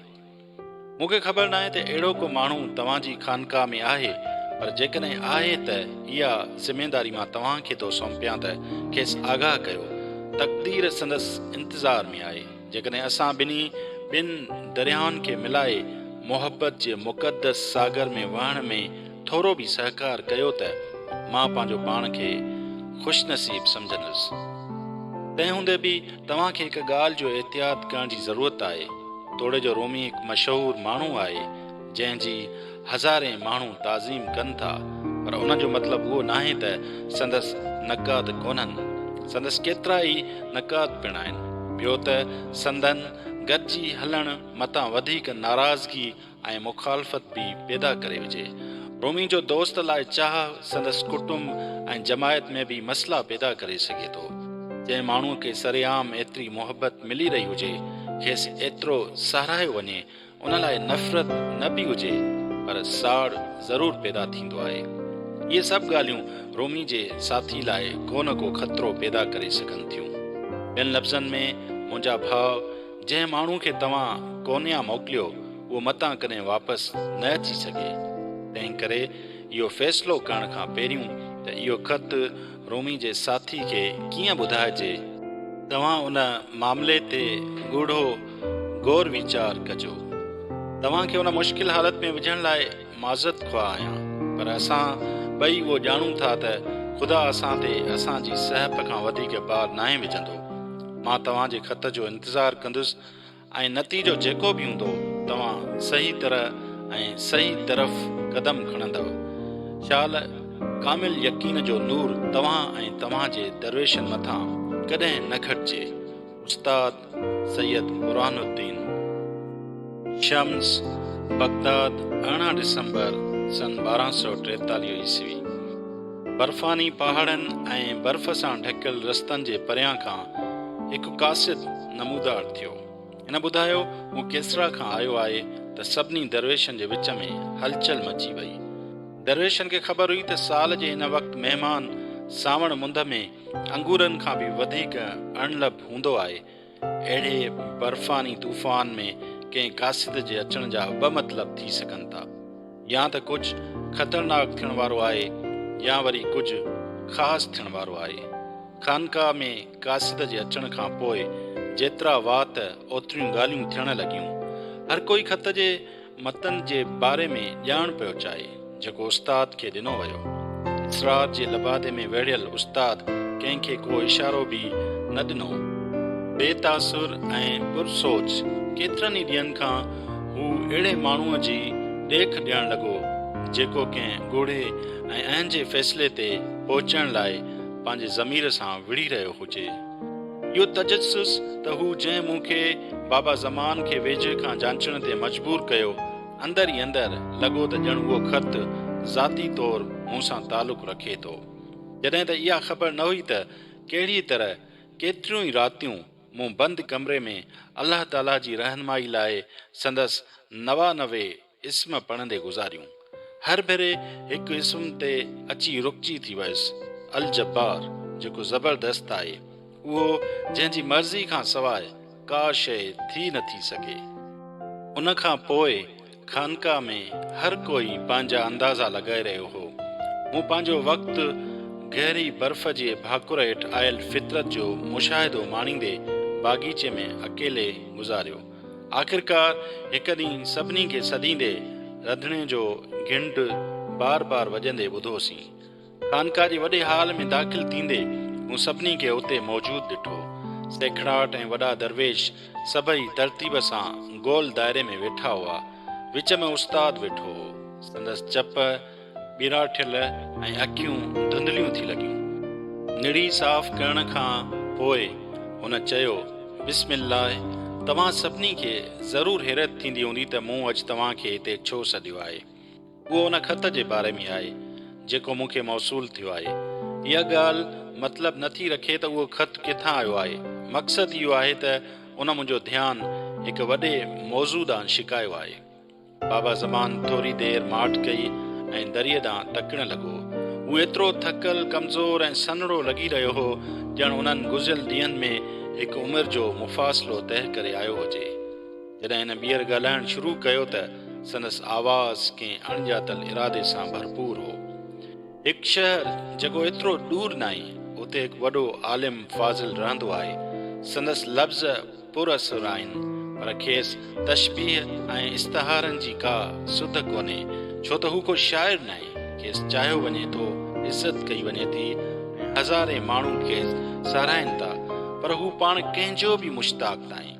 मूंखे ख़बर न आहे त अहिड़ो को माण्हू तव्हांजी ख़ानकाह में आहे, पर जेकॾहिं आहे त इहा ज़िमेदारी मां तव्हांखे थो सौंपियां त खेसि आगाह कयो। तक़दीर संदसि इंतज़ार में आहे। जेकॾहिं असां ॿिनि दरियाउनि खे मिलाए मोहबत जे मुक़दस सागर में वहण में थोरो बि सहकार कयो त मां पंहिंजो पाण खे ख़ुशनसीब सम्झंदुसि। तंहिं हूंदे बि तव्हांखे हिकु ॻाल्हि जो एहतियात करण जी ज़रूरत आहे। तोड़े जो रोमी हिकु मशहूरु माण्हू आहे जंहिंजी हज़ारे माण्हू ताज़ीम कनि था, पर उन जो मतिलबु उहो न आहे त संदसि नक़ाद कोन्हनि। संदसि केतिरा ई नक़ाद पिण आहिनि। ॿियो त संदन गॾिजी हलण मतां वधीक नाराज़गी ऐं मुखालफ़त बि पैदा करे विझे। रोमी जो दोस्त लाइ चाह संदसि कुटुंब ऐं जमायत में बि मसइला पैदा करे सघे थो। जंहिं माण्हूअ खे सरेआम एतिरी मोहबत मिली रही हुजे, खेसि एतिरो साराहियो वञे, उन लाइ नफ़रत न बि हुजे, पर साड़ ज़रूरु पैदा थींदो आहे। इहे सभु ॻाल्हियूं रोमी जे साथी लाइ को न को ख़तरो पैदा करे सघनि थियूं। ॿियनि लफ़्ज़नि में, मुंहिंजा भाउ, जंहिं माण्हू खे तव्हां कोन्या मोकिलियो उहो मतां कॾहिं वापसि न अची सघे। तंहिं करे इहो फ़ैसिलो करण खां पहिरियों त इहो ख़त रोमी जे साथी खे कीअं ॿुधाइजे, तव्हां उन मामले ते ॻूढ़ो गौर वीचार कजो। तव्हांखे उन मुश्किल हालत में विझण लाइ माज़रत ख़्वाह आहियां, पर असां ॿई उहो ॼाणूं था त ख़ुदा असां ते असांजी सिहत खां वधीक बार नाहे विझंदो। मां तव्हांजे ख़त जो इंतज़ारु कंदुसि ऐं नतीजो जेको बि हूंदो तव्हां सही तरह ऐं सही तरफ़ क़दम खणंदव। शाल कामिल यकीन जो नूर तव्हां ऐं तव्हांजे दरवेशनि मथां कॾहिं न घटिजे। उस्ताद सैयद बुरहानुद्दीन। शम्स, बगदाद, 18 दिसंबर सन 1243 ईस्वी। बर्फ़ानी पहाड़नि ऐं बर्फ़ सां ढकियल रस्तनि जे परियां खां हिकु कासिद नमूदार थियो। हिन ॿुधायो हू केसरा खां आयो आहे त सभिनी दरवेशनि जे विच में हलचल मची वई। दरवेशनि खे ख़बर हुई त साल जे हिन वक़्तु महिमान सावण मुंद में अंगूरनि खां बि वधीक अणलभ हूंदो आहे। अहिड़े बर्फ़ानी तूफ़ान में कंहिं कासिद जे अचण जा ॿ मतिलब थी सघनि था, या त कुझु ख़तरनाक थियण वारो आहे या वरी कुझु ख़ासि थियण वारो आहे। खानकाह में कासिद जे अचण खां पोइ जेतिरा वात ओतिरियूं ॻाल्हियूं थियण लॻियूं। हर कोई ख़त जे मतन जे बारे में ॼाण पियो चाहे जेको उस्ताद खे ॾिनो वियो। इसरार जे लबादे में वेढ़ियल उस्ताद कंहिंखे को इशारो बि न ॾिनो। बेतासुर ऐं पुरसोच केतिरनि ई ॾींहंनि खां हू अहिड़े माण्हूअ जी ॾेख ॾियणु लॻो जेको कंहिं ॻोढ़े ऐं अहिंजे फ़ैसिले ते पहुचण लाइ पंहिंजे ज़मीर सां विढ़ी रहियो हुजे। इहो तजस्सुस त हू जंहिं मूंखे बाबा ज़मान खे वेझे खां जांचण ते मजबूर कयो, अंदर ई अंदर लॻो त ॼण उहो ख़त ज़ाती तौरु मूं सां तालुक़ु रखे थो। जॾहिं त इहा ख़बर न हुई त कहिड़ी तरह केतिरियूं ई रातियूं मूं बंदि कमरे में अलाह ताला जी रहनुमाई लाइ संदसि 99 इस्म पढ़ंदे गुज़ारियूं। हर भेरे हिकु इस्म ते अची रुकजी थी वियुसि। अल जब्बार जेको ज़बरदस्त आहे, उहो जंहिंजी मर्ज़ी खां सवाइ का शइ थी नथी सघे। उन खां पोइ खानकाह में हर कोई पंहिंजा अंदाज़ा लॻाए रहियो हो। मूं पंहिंजो वक़्तु गहरी बर्फ़ जे भाकुर हेठि आयल फितरत जो मुशाहिदो माणींदे बाग़ीचे में अकेले गुज़ारियो। आख़िरकार हिकु ॾींहुं सभिनी खे सदींदे रंधिणे जो घिंड बार बार वॼंदे ॿुधोसीं। खानकाह जे वॾे हाल में दाख़िल थींदे मूं सभिनी खे उते मौजूदु ॾिठो। सैकड़ाट ऐं वॾा दरवेश सभई तरतीब सां गोल दायरे में वेठा हुआ। विच में उस्ताद वेठो हो। संदसि चप ॿिराठियल ऐं अखियूं धुंधलियूं थी लॻियूं। निड़ी साफ़ करण खां पोइ हुन चयो, बिस्मिल्लाह, तव्हां सभिनी खे ज़रूरु हैरत थींदी हूंदी त मूं अॼु तव्हां खे हिते छो सॾियो आहे। उहो उन ख़त जे बारे में आहे जेको मूंखे मौसूल थियो आहे। इहा ॻाल्हि मतिलबु नथी रखे त उहो ख़त किथां आयो आहे। मक़सदु इहो आहे त उन मुंहिंजो ध्यानु हिकु वॾे मौज़ू ॾांहुं छिकायो आहे। बाबा ज़मान थोरी देरि माठ कई ऐं दरिए ॾांहुं तकणु लॻो। हू एतिरो थकल, कमज़ोर ऐं सन्हड़ो लॻी रहियो हो ॼण उन्हनि गुज़िरियल ॾींहंनि में हिकु उमिरि जो मुफ़ासिलो तइ करे आयो हुजे। जॾहिं हिन ॿीहर ॻाल्हाइणु शुरू कयो त संदसि आवाज़ कंहिं अणॼातल इरादे सां भरपूर हो। हिकु शहर जेको एतिरो दूर न आहे, उते हिकु वॾो आलिम फाज़िल रहंदो आहे। संदसि लफ़्ज़ पुरअसर आहिनि, पर खेसि तशबीह ऐं इस्तिहारनि जी का सुध कोन्हे, छो त हू को शाइर न आहे। खेसि चाहियो वञे थो, इज़त कई वञे थी, हज़ारे माण्हू खेसि साराइनि था, पर हू पाण कंहिंजो बि मुश्ताक़ न आहे।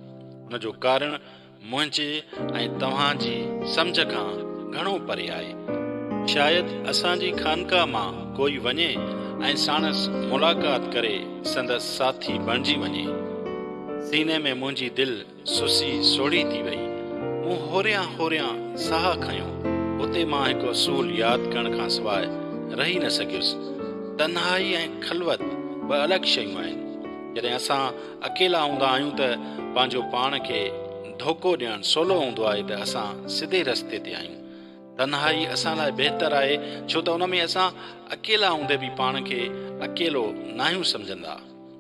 हुनजो कारण मुंहिंजे ऐं तव्हांजी सम्झ खां घणो परे आहे। शायदि असांजी खानकाह मां कोई वञे ऐं साणसि मुलाक़ात करे संदसि साथी बणिजी वञे। सीने में मुंहिंजी दिलि सुसी सोढ़ी थी वई। मूं होरियां होरियां साह खयो। उते मां हिकु असूल यादि करण खां सवाइ रही न सघियुसि। तन्हाई ऐं ख़लवत ॿ अलॻि शयूं आहिनि। जॾहिं असां अकेला हूंदा आहियूं त पंहिंजो पाण खे धोखो ॾियणु सवलो हूंदो आहे त असां सिधे रस्ते ते आहियूं। तन्हाई असां लाइ बहितर आहे, छो त उन में असां अकेला हूंदे बि पाण खे अकेलो न आहियूं सम्झंदा।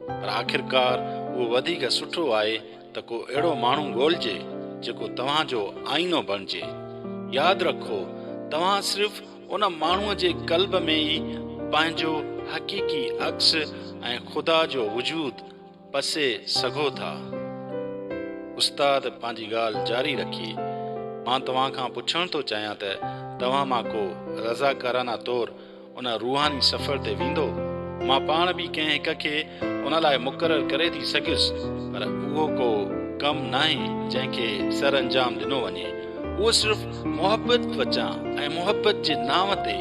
पर आख़िरकार उहो वधीक सुठो आहे त को अहिड़ो माण्हू ॻोल्हिजे जेको तव्हांजो आईनो बणिजे। यादि रखो, तव्हां सिर्फ़ु उन माण्हूअ जे क़ल्ब में ई पंहिंजो हक़ीक़ी अक्स ऐं ख़ुदा जो वजूद पसे सघो था। उस्ताद पंहिंजी ॻाल्हि जारी रखी, मां तव्हां खां पुछणु थो चाहियां त तव्हां मां को रज़ाकाराना तौरु उन रूहानी सफ़र ते वेंदो। मां पाण बि कंहिं हिक खे उन लाइ मुक़ररु करे थी सघियुसि, पर उहो को कमु न आहे जंहिंखे सर अंजाम ॾिनो वञे। उहो सिर्फ़ु मुहबत वचां ऐं मुहबत जे नाम ते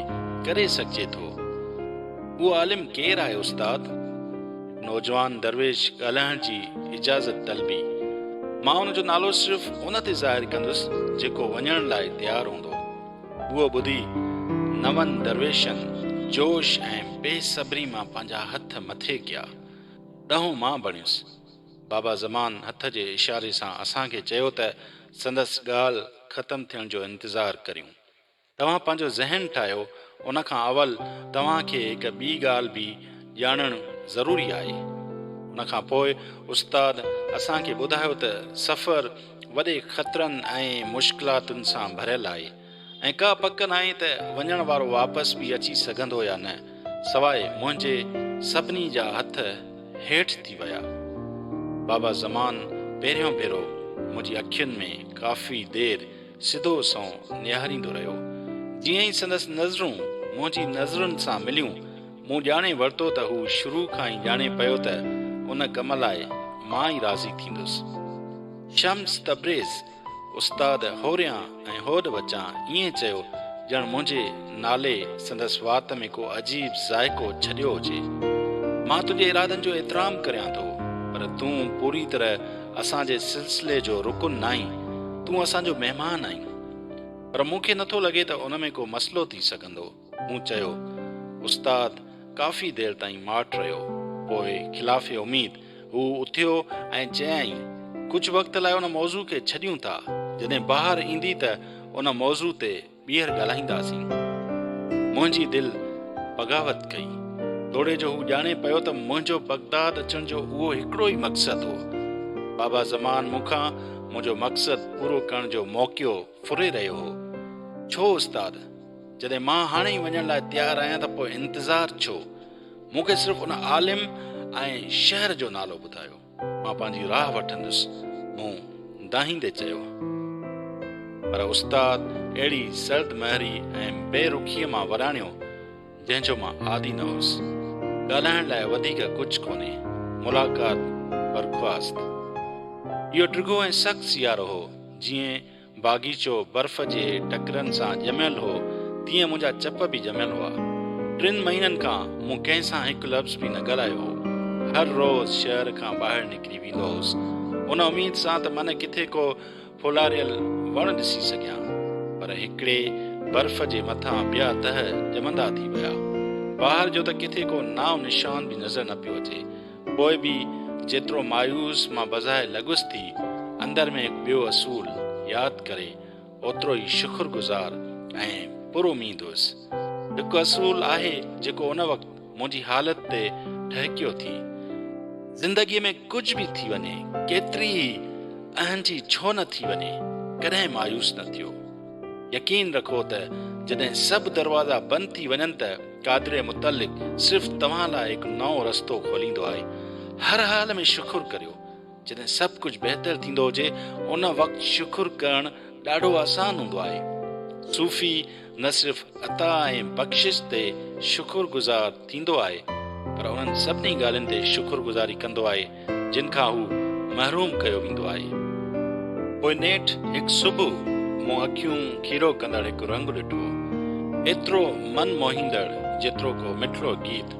करे सघिजे थो। उहो आलिम केरु आहे उस्ताद? नौजवान दरवेश ॻाल्हाइण जी इजाज़त तलबी। मां हुनजो नालो सिर्फ़ु उन ते ज़ाहिर कंदुसि जेको वञण लाइ तयारु हूंदो। उहो ॿुधी नवनि दरवेशनि जोश ऐं बेसब्री मां पंहिंजा हथ मथे कया। 10 मां बणियुसि। बाबा ज़मान हथ जे इशारे सां असांखे चयो त संदसि ॻाल्हि ख़तमु थियण जो इंतज़ारु करियूं। तव्हां पंहिंजो ज़हन ठाहियो, उनखां अवल तव्हांखे हिकु ॿी ॻाल्हि बि ॼाणणु ज़रूरी आहे। उनखां पोइ उस्ताद असांखे ॿुधायो त सफ़र वॾे ख़तरनि ऐं मुश्किलातुनि सां भरियल आहे ऐं का पक नाहे त वञण वारो वापसि बि अची सघंदो या न, सवाइ मुंहिंजे सभिनी जा हथ हेठि थी विया। बाबा ज़मान पहिरियों भेरो मुंहिंजी अखियुनि में काफ़ी देरि सिधो सौं निहारींदो रहियो। जीअं ई संदसि नज़रूं मुंहिंजी नज़रुनि सां मिलियूं, मूं ॼाणे वरितो त हू शुरू खां ई ॼाणे पियो त उन कम लाइ मां ई राज़ी थींदुसि। शम्स तब्रेज़ उस्ताद होरियां ऐं होॾ वचां ईअं चयो ॼण मुंहिंजे नाले संदसि वात में को अजीब ज़ाइको छॾियो हुजे। मां तुंहिंजे इरादनि जो एतिराम करियां थो, पर तूं पूरी तरह असांजे सिलसिले जो रुकुन नाहीं, तूं असांजो महिमान आहीं। पर मूंखे नथो लॻे त उन में को मसइलो थी सघंदो, मूं चयो। उस्ताद काफ़ी देरि ताईं माठ रहियो, पोइ खिलाफ़े उमीद हू उथियो ऐं चयाईं, कुझु वक़्त लाइ उन मौज़ू खे छॾियूं था, जॾहिं ॿाहिरि ईंदी त उन मौज़ू ते ॿीहर ॻाल्हाईंदासीं। मुंहिंजी दिलि बग़ावत कई। तोड़े जो हू ॼाणे पियो त मुंहिंजो बगदाद अचण जो उहो हिकिड़ो ई मक़सदु हो। बाबा ज़मान मूंखां मुंहिंजो मक़सदु पूरो करण जो मौक़ियो फुरे रहियो हो। छो उस्ताद, जॾहिं मां हाणे ई वञण लाइ तयारु आहियां त पोइ इंतज़ारु छो? मूंखे सिर्फ़ु उन आलिम ऐं शहर जो नालो ॿुधायो, मां पंहिंजी राह वठंदुसि, मूं दाहींदे चयो। पर उस्ताद अहिड़ी सर्द महरी ऐं बेरुखीअ मां वराणियो जंहिंजो मां आदी न हुउसि। ॻाल्हाइण लाइ वधीक कुझु कोन्हे। मुलाक़ात बरख़्वास्त। इहो डिघो ऐं सख़्तु सियारो हो। जीअं बाग़ीचो बर्फ़ जे टकरनि सां ॼमियल हो, तीअं मुंहिंजा चप बि ॼमियल हुआ। 3 महीननि खां मूं कंहिंसां हिकु लफ़्ज़ बि न ॻाल्हायो हो। हर रोज़ शहर खां ॿाहिरि निकिरी वेंदो हुउसि, उन उमेद सां त मन किथे को फुलारियल वण ॾिसी सघियां, पर हिकिड़े बर्फ़ जे मथां ॿिया तह ॼमंदा थी विया। ॿाहिरि जो त किथे को नाव निशान बि नज़र न पियो अचे। पोइ बि जेतिरो मायूस मां बज़ाए लॻुसि थी, अंदर में हिकु ॿियो असूल यादि करे ओतिरो ई शुक्रगुज़ार ऐं पुरुमीद हुउसि। हिकु असूल आहे जेको उन वक़्तु मुंहिंजी हालत ते ठहिकियो थी। ज़िंदगीअ में कुझु बि थी वञे, केतिरी ई अहंजी छो न थी वञे, कॾहिं मायूस न थियो। यकीन रखो त जॾहिं सभु दरवाज़ा बंदि थी वञनि त क़ादिर मुतलिक सिर्फ़ु तव्हां लाइ हिकु नओं रस्तो खोलींदो आहे। हर हाल में शुक्र करियो। जॾहिं सभु कुझु बहितर थींदो हुजे, उन वक़्तु शुक्र करणु ॾाढो आसान हूंदो आहे। सूफ़ी न सिर्फ़ु अता ऐं बख़्शिश ते शुक्रगुज़ार थींदो आहे, पर उन्हनि सभिनी ॻाल्हियुनि ते शुक्रगुज़ारी कंदो आहे जिन खां हू महरूम कयो वेंदो आहे। पोइ नेठि हिकु सुबुह मूं अखियूं खीरो कंदड़ हिकु रंग ॾिठो, एतिरो मन मोहींदड़ जेतिरो को मिठड़ो गीत।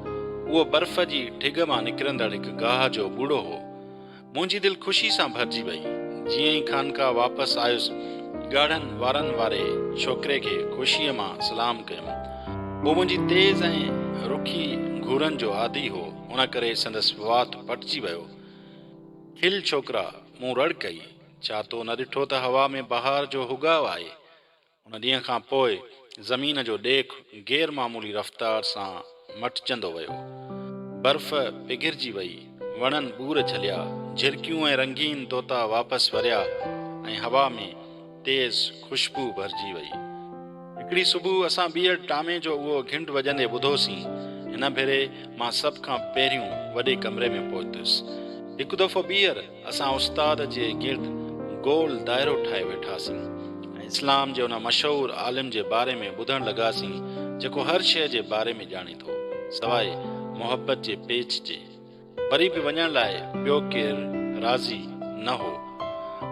उहो बर्फ़ जी ढिघ मां निकिरंदड़ हिकु गाह जो बूढ़ो हो। मुंहिंजी दिलि ख़ुशी सां भरिजी वई। जीअं ई खानका वापसि आयुसि, ॻाढ़नि वारनि वारे छोकिरे खे ख़ुशीअ मां सलाम कयुमि। उहो मुंहिंजी तेज़ ऐं रुखी घूरनि जो आदी हो, उन करे संदसि वात पटिजी वियो। खिल छोकिरा, मूं रड़ कई, छा तो न ॾिठो त हवा में बहार जो हुगाव आहे? उन ॾींहं खां पोइ ज़मीन जो ॾेख गैर मामूली रफ़्तार सां मटिजंदो वियो। बर्फ़ पिघिरजी वई, वणनि ॿूर झलिया, झिरकियूं ऐं रंगीन तोता वापसि वरिया ऐं हवा में तेज़ खुशबू भरिजी वई। हिकिड़ी सुबुह असां ॿीहर टामे जो उहो घिंड वॼंदे ॿुधोसीं। हिन भेरे मां सभ खां पहिरियों वॾे कमरे में पहुतुसि। हिकु दफ़ो ॿीहर असां उस्ताद जे गिर्द गोल दाइरो ठाहे वेठासीं ऐं इस्लाम जे उन मशहूरु आलिम जे बारे में ॿुधण लॻासीं जेको हर शइ जे बारे में ॼाणे थो, सवाइ मोहबत जे पेच जे। वरी बि वञण लाइ ॿियो केरु राज़ी न हो।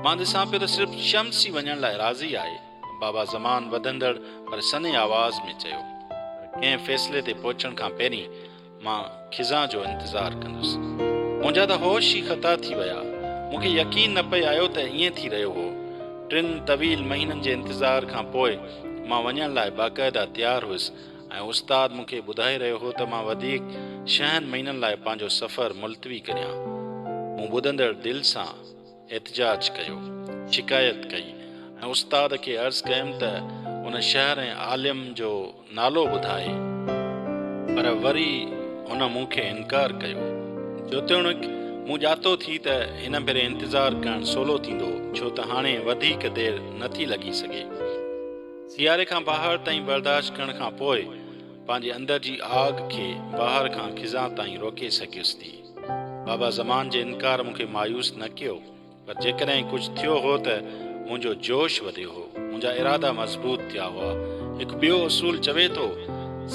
मां ॾिसां पियो त सिर्फ़ु शम्स ई वञण लाइ राज़ी आहे। बाबा ज़मान वधंदड़ पर सने आवाज़ में चयो, कंहिं फ़ैसिले ते पहुचण खां पहिरीं मां खिज़ां जो इंतज़ारु कंदुसि। मुंहिंजा त होश ई ख़ता थी विया। मूंखे यकीन न पियो आयो त ईअं थी रहियो हो। 3 तवील महीननि जे इंतज़ार खां पोइ मां वञण लाइ बाक़ाइदा तयारु हुयुसि ऐं उस्तादु मूंखे ॿुधाए रहियो हो त मां वधीक 6 महीननि लाइ पंहिंजो सफ़र मुलतवी करियां। मूं ॿुधंदड़ दिलि सां एतिजाज कयो, शिकायत कई ऐं उस्ताद खे अर्ज़ु कयुमि त उन शहर ऐं आलिम जो नालो ॿुधाए, पर वरी हुन मूंखे इनकार कयो। जोतोणीकि मूं ॼातो थी त हिन भेरे इंतज़ारु करणु सवलो थींदो, छो त हाणे वधीक देरि नथी लॻी सघे। सियारे खां ॿाहिरि ताईं बर्दाश्त करण खां पोइ पंहिंजे अंदर जी आग खे ॿाहिरि खां खिज़ां ताईं रोके सघियुसि थी। बाबा ज़मान जे इनकार मूंखे मायूस न कयो, पर जेकॾहिं कुझु थियो हो त मुंहिंजो जोश वधियो हो, मुंहिंजा इरादा मज़बूत थिया हुआ। हिकु ॿियो उसूल चवे थो,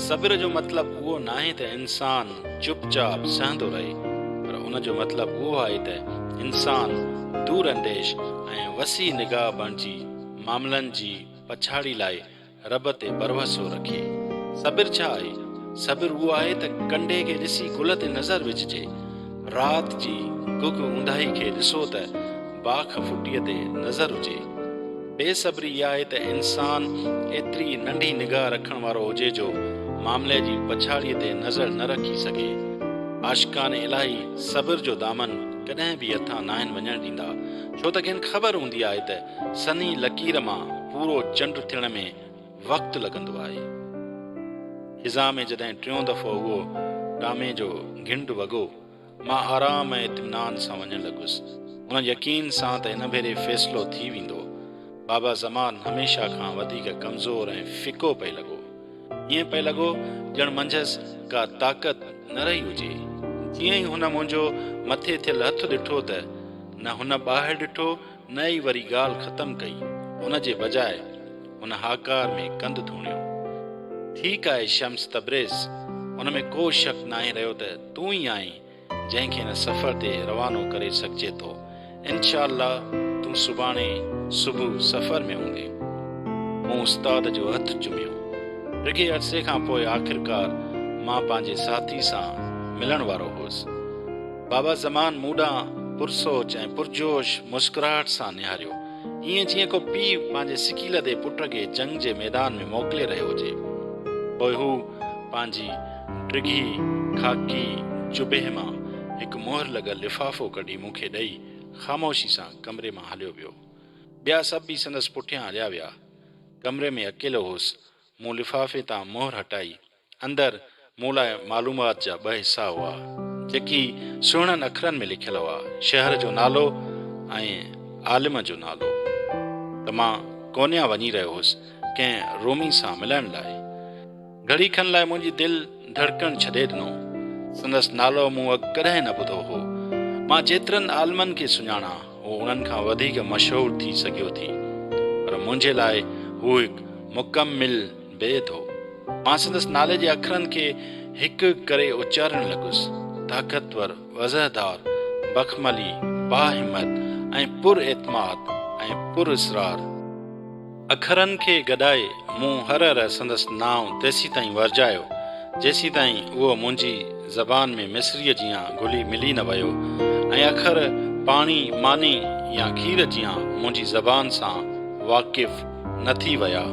सब्र जो मतिलबु उहो न आहे त इंसान चुपचाप सहंदो रहे, पर उन जो मतिलबु उहो आहे त इंसान दूर अंदेश ऐं वसी निगाह बणिजी मामलनि जी पछाड़ी लाइ रब ते भरोसो रखे। सब्र छा आहे? सब्र उहो आहे त कंडे खे ॾिसी गुल ते नज़र विझिजे, राति जी गुग ऊंदाही खे ॾिसो त बाख फुटीअ ते नज़र हुजे। बेसब्री इहा आहे त इंसान एतिरी नंढी निगाह रखण वारो हुजे जो मामले जी पछाड़ीअ ते नज़र न रखी सघे। आशिकान इलाही सब्र जो दामन कॾहिं बि हथां न आहिनि वञणु ॾींदा, छो त खेनि ख़बर हूंदी आहे त सनी लकीर मां पूरो चंड थियण में वक़्तु लॻंदो आहे। हिज़ा में जॾहिं टियों दफ़ो उहो टामे जो घिंड वॻो, मां आराम ऐं इत्मिनान सां वञणु लॻुसि, उन यकीन सां त हिन भेरे फ़ैसिलो थी वेंदो। बाबा ज़मान हमेशह खां वधीक कमज़ोर ऐं फिको पिए लॻो। ईअं पिए लॻो ॼण मंझसि का ताक़त न रही हुजे। जीअं ई हुन मुंहिंजो मथे थियल हथु ॾिठो त न हुन ॿाहिरि ॾिठो न ई वरी ॻाल्हि ख़तमु कई, हुन जे बजाए हुन हाकार में कंधु धूणियो। ठीकु आहे शम्स तब्रेज़, हुन में को शक न आहे रहियो त तूं ई आहीं जंहिंखे हिन सफ़र ते रवानो करे सघिजे थो। इंशाअल्लाह तूं सुभाणे सुबुह सफ़र में हूंदे। मूं उस्ताद जो हथु चुमियो। रिगे अरसे खां पोइ आख़िरकार मां पंहिंजे साथी सां मिलण वारो हुउसि। बाबा ज़मान मूं ॾांहुं पुरसोच ऐं पुरजोश मुस्कुराहट सां निहारियो, ईअं जीअं को पीउ पंहिंजे सिकील ते पुट खे जंग जे मैदान में मोकिले रहियो हुजे। पोइ हू पंहिंजी डिघी ख़ाकी जुबे मां हिकु मोहर लॻल लिफ़ाफ़ो कढी मूंखे ॾेई ख़ामोशी सां कमरे मां हलियो वियो। ॿिया सभु बि संदसि पुठियां हलिया विया। कमरे में अकेलो हुउसि। मूं लिफ़ाफ़े तां मोहर हटाई। अंदरि मूं लाइ मालूमात जा 2 हिसा हुआ, जेकी सुहिणनि अखरनि में लिखियल हुआ, शहर जो नालो ऐं आलिम जो नालो। त मां कोन्या वञी रहियो हुउसि कंहिं रोमी सां मिलण लाइ। घड़ी खन लाइ मुंहिंजी दिलि धड़कण छॾे ॾिनो। संदसि नालो मूं अॻु कॾहिं न ॿुधो हो। मां जेतिरनि आलमनि खे सुञाणा, हू उन्हनि खां वधीक मशहूरु थी सघियो थी, पर मुंहिंजे लाइ हू हिकु मुकमिल बेद हो। मां संदसि नाले जे अखरनि खे हिकु करे उचारणु लॻुसि। ताक़तवर, वज़हदार, बख़मली, बाहिमत ऐं पुर एतमाद ऐं पुर इसरार। अखरनि खे गॾाए मूं हर संदसि नाव तेसी ताईं वरजायो जेसी ताईं उहो मुंहिंजी ज़बान में मिस्रीअ जियां घुली मिली न वियो ऐं अखर पाणी, मानी या खीर जियां मुंहिंजी ज़बान सां वाक़िफ़ न थी विया।